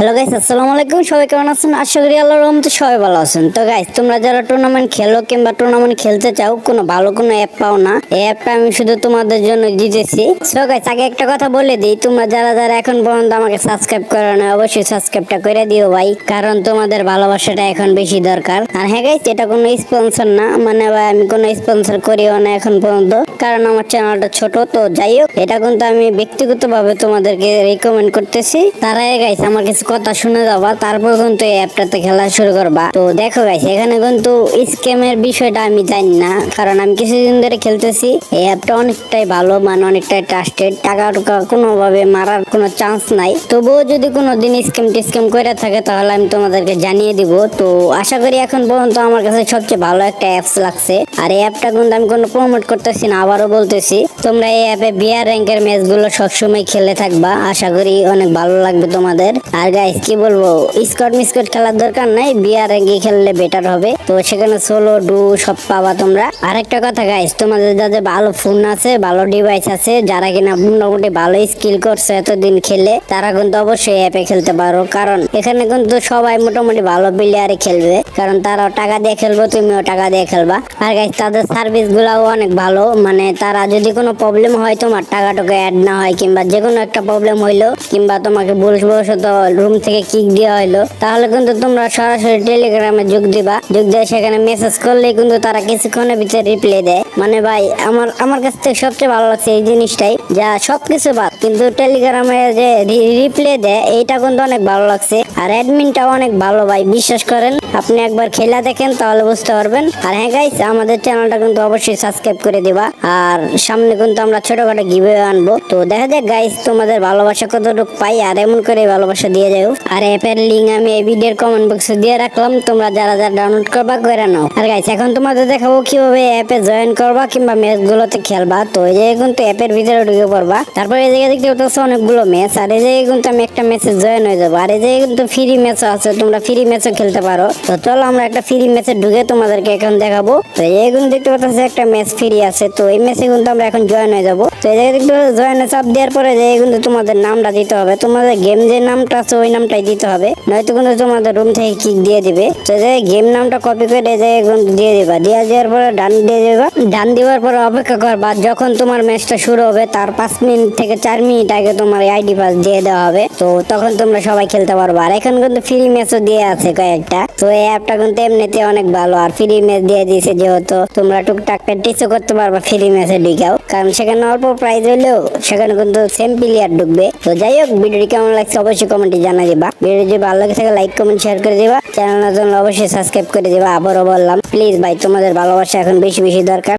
Hello guys, আসসালামু আলাইকুম। সবাই কেমন আছেন? আশা করি আল্লাহর রহমতে সবাই ভালো আছেন। তো গাইস, তোমরা যারা টুর্নামেন্ট খেলো কিংবা টুর্নামেন্ট খেলতে চাও, কোনো ভালো কোনো অ্যাপ পাও না, এই অ্যাপটা আমি শুধু তোমাদের জন্য দিতেছি। সো গাইস, আগে একটা কথা বলে দিই, তোমরা যারা যারা এখন পর্যন্ত আমাকে সাবস্ক্রাইব করো না, অবশ্যই সাবস্ক্রাইবটা করে দিও ভাই, কারণ তোমাদের ভালোবাসাটা এখন বেশি দরকার। আর হ্যাঁ গাইস, এটা কোনো স্পন্সর না, মানে ভাই আমি কোনো স্পন্সর করিও না এখন পর্যন্ত, কারণ আমার চ্যানেলটা ছোট। তো যাই হোক, এটা কিন্তু আমি ব্যক্তিগতভাবে তোমাদেরকে রিকমেন্ড করতেছি। তারা গাইস আমার কিছু কথা শুনে যাবা, তারপর কিন্তু এই অ্যাপটাতে খেলা শুরু করবা। তো দেখো গাইস, এখানে কিন্তু স্ক্যামের বিষয়টা আমি জানি না, কারণ আমি কিছুদিন ধরে খেলতেছি। এই অ্যাপটা অনেকটাই ভালো, মানে অনেকটাই ট্রাস্টেড। টাকা টুকা কোনোভাবে মারার কোনো চান্স নাই। তবুও যদি কোনো দিন স্ক্যাম করে থাকে, তাহলে আমি তোমাদেরকে জানিয়ে দিব। তো আশা করি এখন পর্যন্ত আমার কাছে সবচেয়ে ভালো একটা অ্যাপস লাগছে। আর এই অ্যাপটা কিন্তু আমি কোনো প্রমোট করতেছি না, আবারও বলতেছি, তোমরা এই অ্যাপে বিয়ার র্যাঙ্কের ম্যাচ গুলো সবসময় খেলে থাকবা। আশা করি অনেক ভালো লাগবে তোমাদের। আর গাইস কি বলবো, স্কট মিসকট খেলার দরকার নাই, বিয়ার র্যাঙ্কে খেললে বেটার হবে। তো সেখানে সোলো ডু সব পাবা তোমরা। আরেকটা কথা গাইস, তোমাদের যাদের ভালো ফোন আছে, ভালো ডিভাইস আছে, যারা কিনা মোটামুটি ভালো স্কিল করছে এতদিন খেলে, তারা কিন্তু অবশ্যই অ্যাপে খেলতে পারো। কারণ এখানে কিন্তু সবাই মোটামুটি ভালো প্লেয়ারে খেলবে, কারণ তারাও টাকা দিয়ে খেলবো, তুমিও টাকা দিয়ে খেলবা। আর গাইস তাদের সার্ভিস গুলাও অনেক ভালো, মানে তারা যদি কোনো প্রবলেম হয়, তোমার টাকা টুকা অ্যাড না হয়, কিংবা যে কোনো একটা প্রবলেম হইলো, কিংবা তোমাকে ভুলবশত রুম থেকে কিক দেওয়া হইলো, তাহলে কিন্তু তোমরা সরাসরি টেলিগ্রামে যোগ দিবা। যোগ দিয়ে সেখানে মেসেজ করলে কিন্তু তারা কিছুক্ষণের ভিতরে রিপ্লাই দেয়। মানে ভাই আমার কাছ থেকে সবচেয়ে ভালো লাগছে এই জিনিসটাই, যা সবকিছু বাদ, কিন্তু টেলিগ্রামে যে রিপ্লাই দেয়, এইটা কিন্তু অনেক ভালো লাগছে। আর অ্যাডমিনটাও অনেক ভালো ভাই, বিশ্বাস করেন, আপনি একবার খেলা দেখেন তাহলে বুঝতে পারবেন। আর হ্যাঁ গাইস, আমাদের চ্যানেলটা কিন্তু অবশ্যই সাবস্ক্রাইব করে দিবা। আর সামনে কিন্তু আমরা ছোটখাটো গিভওয়ে আনবো। তো দেখা যাক গাইস তোমাদের ভালোবাসা কতটুকু পাই, আর এমন করে ভালোবাসা দিয়ে যাও। আর অ্যাপের লিঙ্ক আমি এই ভিডিওর কমেন্ট বক্সে দিয়ে রাখলাম, তোমরা যারা যারা ডাউনলোড করবা করে নাও। আর গাইস এখন তোমাদের দেখাবো কিভাবে অ্যাপে জয়েন করবা কিংবা ম্যাচ গুলোতে খেলবা। তো এই জায়গায় কিন্তু অ্যাপের ভিতরে ঢুকে পড়বা, তারপর এই জায়গায় দেখতে পাচ্ছ অনেকগুলো ম্যাচ। আর এই জায়গায় কিন্তু আমি একটা ম্যাচে জয়েন হয়ে যাবো। আর এই জায়গায় কিন্তু ফ্রি ম্যাচও আছে, তোমরা ফ্রি ম্যাচও খেলতে পারো। তো চলো আমরা একটা ফ্রি ম্যাচে ঢুকে তোমাদেরকে এখন দেখাবো। তো এই জায়গায় কিন্তু দেখতে পাচ্ছ একটা ম্যাচ ফ্রি আছে, তো এই ম্যাচে কিন্তু আমরা এখন জয়েন হয়ে যাবো। তো এই জায়গায় দেখতে জয়েনে চাপ দেওয়ার পরে যে কিন্তু তোমাদের নামটা দিতে হবে, তোমাদের গেম যে নামটা আছে ওই নামটাই দিতে হবে, নয়তো কিন্তু তোমাদের রুম থেকে কিক দিয়ে দিবে। তো যে গেম নামটা কপি করে এই জায়গায় কিন্তু দিয়ে দিবা, দেওয়ার পরে ডান দিয়ে দিবা। ডান দেওয়ার পরে অপেক্ষা করবা, যখন তোমার ম্যাচটা শুরু হবে তার 5 মিনিট থেকে 4 মিনিট আগে তোমার আইডি পাস দিয়ে দেওয়া হবে। তো তখন তোমরা সবাই খেলতে পারবা। আর এখন কিন্তু ফ্রি ম্যাচও দিয়ে আছে কয়েকটা। তো এই অ্যাপটা কিন্তু এমনিতে অনেক ভালো, আর ফ্রি ম্যাচ দিয়ে দিয়েছে যেহেতু তোমরা টুকটাক প্র্যাকটিসও করতে পারবা ফ্রি ম্যাচে ঢুকাও, কারণ সেখানে অল্প প্রাইজ হইলেও সেখানে কিন্তু সেম প্লেয়ার ঢুকবে। তো যাই হোক, ভিডিওটি কেমন লাগছে অবশ্যই কমেন্টে জানা দিবা। ভিডিও যদি ভালো লাগে থাকে লাইক কমেন্ট শেয়ার করে দিবা, চ্যানেলের জন্য অবশ্যই সাবস্ক্রাইব করে দিবা। আবারও বললাম, প্লিজ ভাই তোমাদের ভালোবাসা এখন বেশি বেশি দরকার।